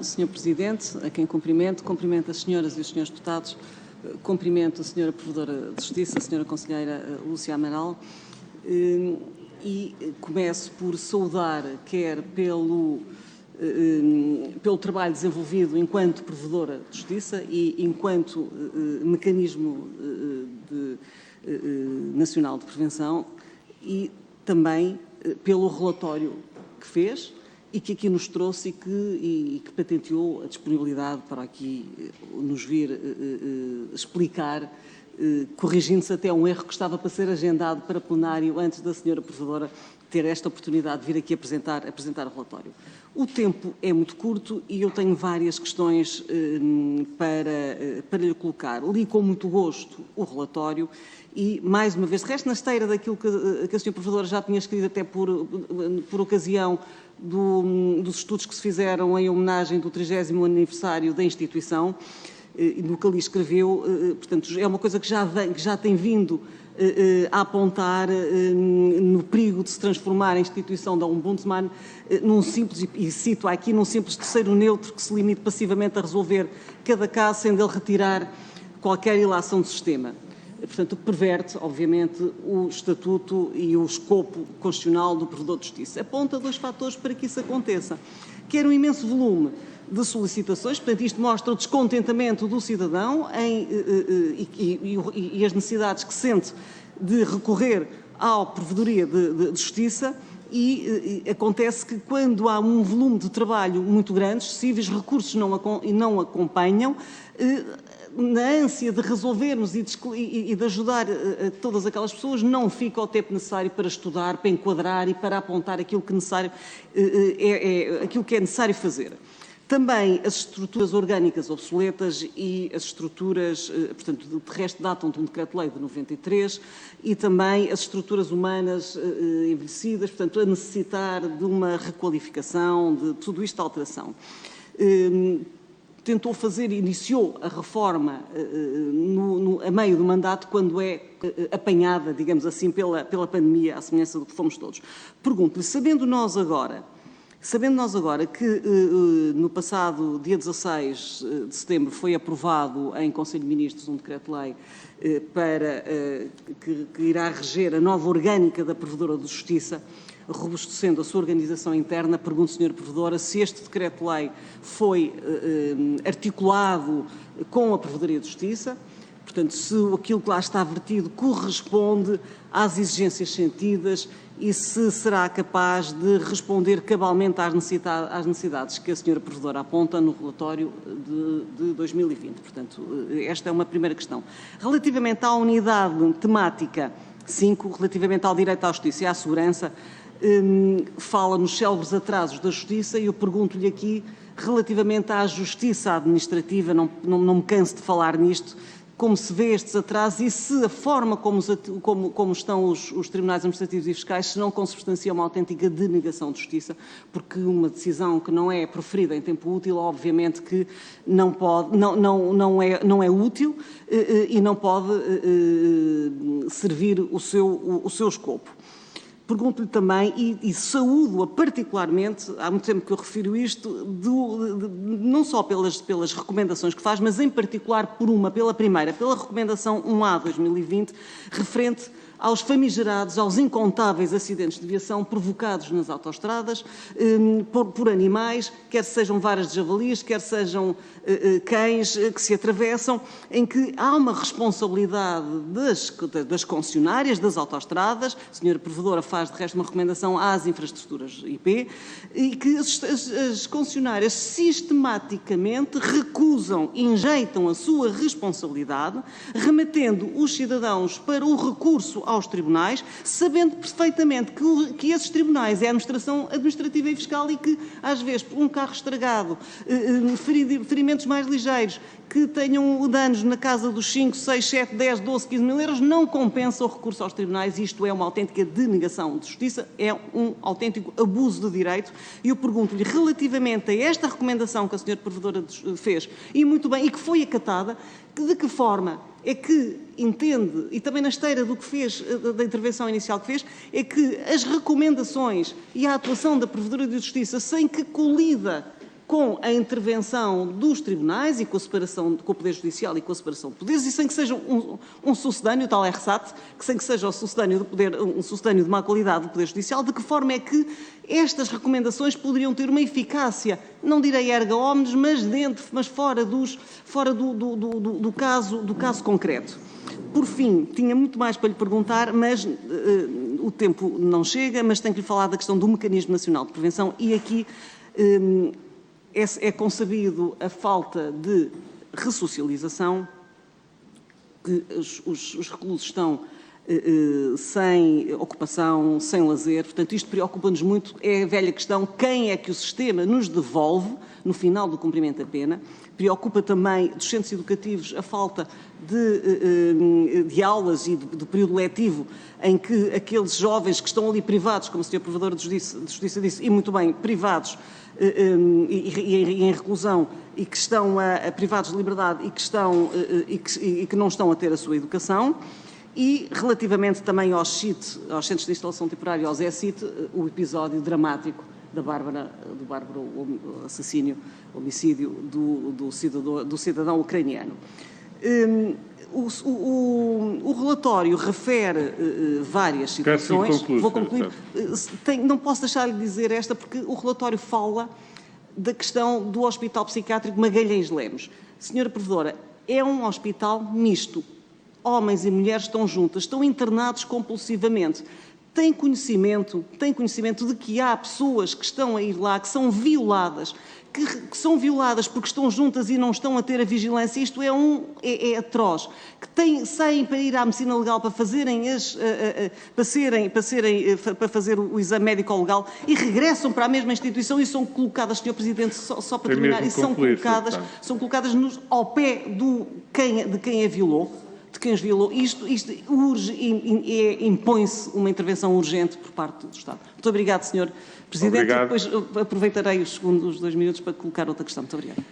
Sr. Presidente, a quem cumprimento as senhoras e os senhores deputados, cumprimento a Sra. Provedora de Justiça, a Sra. Conselheira Lúcia Amaral, e começo por saudar, quer pelo trabalho desenvolvido enquanto Provedora de Justiça e enquanto mecanismo nacional de prevenção, e também pelo relatório que fez e que aqui nos trouxe e que patenteou a disponibilidade para aqui nos vir explicar, corrigindo-se até um erro que estava para ser agendado para plenário antes da Sra. Provedora ter esta oportunidade de vir aqui apresentar o relatório. O tempo é muito curto e eu tenho várias questões para lhe colocar. Li com muito gosto o relatório e, mais uma vez, de resto na esteira daquilo que a Sra. Provedora já tinha escrito até por ocasião dos estudos que se fizeram em homenagem do 30º aniversário da instituição, no que ali escreveu, portanto, é uma coisa que já tem vindo a apontar no perigo de se transformar a instituição da Ombudsman num simples, e cito aqui, num simples terceiro neutro que se limite passivamente a resolver cada caso sem dele retirar qualquer ilação do sistema. Portanto, perverte, obviamente, o estatuto e o escopo constitucional do Provedor de Justiça. Aponta dois fatores para que isso aconteça. Quer um imenso volume de solicitações, portanto, isto mostra o descontentamento do cidadão e as necessidades que sente de recorrer à Provedoria de Justiça, e acontece que quando há um volume de trabalho muito grande, excessivos recursos não acompanham, na ânsia de resolvermos e de ajudar todas aquelas pessoas, não fica o tempo necessário para estudar, para enquadrar e para apontar aquilo que é necessário fazer. Também as estruturas orgânicas obsoletas e as estruturas, portanto, de resto datam de um decreto-lei de 93, e também as estruturas humanas envelhecidas, portanto, a necessitar de uma requalificação, de tudo isto, alteração. Iniciou a reforma a meio do mandato, quando é apanhada, digamos assim, pela pandemia, à semelhança do que fomos todos. Pergunto-lhe, sabendo nós agora que no passado dia 16 de setembro foi aprovado em Conselho de Ministros um decreto-lei que irá reger a nova orgânica da Provedora de Justiça, robustecendo a sua organização interna, pergunto, Sra. Provedora, se este decreto-lei foi articulado com a Provedoria de Justiça, portanto, se aquilo que lá está vertido corresponde às exigências sentidas e se será capaz de responder cabalmente às necessidades que a Sra. Provedora aponta no relatório de 2020. Portanto, esta é uma primeira questão. Relativamente à unidade temática 5, relativamente ao direito à justiça e à segurança, fala nos célebres atrasos da justiça, e eu pergunto-lhe aqui, relativamente à justiça administrativa, não me canso de falar nisto, como se vê estes atrasos e se a forma como estão os tribunais administrativos e fiscais se não consubstancia uma autêntica denegação de justiça, porque uma decisão que não é proferida em tempo útil, obviamente que não é útil e não pode servir o seu escopo. Pergunto-lhe também, e saúdo-a particularmente, há muito tempo que eu refiro isto, não só pelas recomendações que faz, mas em particular pela recomendação 1A 2020, referente aos famigerados, aos incontáveis acidentes de viação provocados nas autoestradas por animais, quer sejam varas de javalis, quer sejam cães que se atravessam, em que há uma responsabilidade das concessionárias das autoestradas, a Sra. Provedora faz de resto uma recomendação às infraestruturas IP, e que as concessionárias sistematicamente recusam, injeitam a sua responsabilidade, remetendo os cidadãos para o recurso aos tribunais, sabendo perfeitamente que esses tribunais é a administração administrativa e fiscal, e que, às vezes, por um carro estragado, ferimentos mais ligeiros, que tenham danos na casa dos 5, 6, 7, 10, 12, 15 mil euros, não compensa o recurso aos tribunais. Isto é uma autêntica denegação de justiça, é um autêntico abuso de direito. E eu pergunto-lhe, relativamente a esta recomendação que a Sra. Provedora fez, e muito bem, e que foi acatada, de que forma é que entende, e também na esteira do que fez, da intervenção inicial que fez, é que as recomendações e a atuação da Provedoria de Justiça, sem que colida com a intervenção dos tribunais e com a separação, com o Poder Judicial e com a separação de poderes, e sem que seja um sucedâneo, tal RSAT, que sem que seja um sucedâneo de má qualidade do Poder Judicial, de que forma é que estas recomendações poderiam ter uma eficácia, não direi erga omnes, mas fora do caso concreto. Por fim, tinha muito mais para lhe perguntar, mas o tempo não chega, mas tenho que lhe falar da questão do Mecanismo Nacional de Prevenção e aqui é concebido a falta de ressocialização, que os reclusos estão sem ocupação, sem lazer, portanto isto preocupa-nos muito, é a velha questão, quem é que o sistema nos devolve no final do cumprimento da pena. Preocupa também dos centros educativos a falta de aulas e de período letivo em que aqueles jovens que estão ali privados, como o Sr. Provedor de Justiça disse, e muito bem, privados e em reclusão e que estão privados de liberdade e que não estão a ter a sua educação. E, relativamente também aos Centros de Instalação Temporária, aos ECIT, o episódio dramático do bárbaro homicídio do cidadão ucraniano. O relatório refere várias situações. Vou concluir. Não posso deixar de dizer esta, porque o relatório fala da questão do Hospital Psiquiátrico Magalhães Lemos. Senhora Provedora, é um hospital misto. Homens e mulheres estão juntas, estão internados compulsivamente. Tem conhecimento de que há pessoas que estão a ir lá, que são violadas, porque estão juntas e não estão a ter a vigilância. Isto é atroz. Que saem para ir à medicina legal para fazer o exame médico-legal e regressam para a mesma instituição e são colocadas, Sr. Presidente, só para terminar, e são colocadas ao pé de quem a violou. De quem os violou. Isto urge e impõe-se uma intervenção urgente por parte do Estado. Muito obrigado, Sr. Presidente. Obrigado. Depois aproveitarei os 2 minutos para colocar outra questão. Muito obrigado.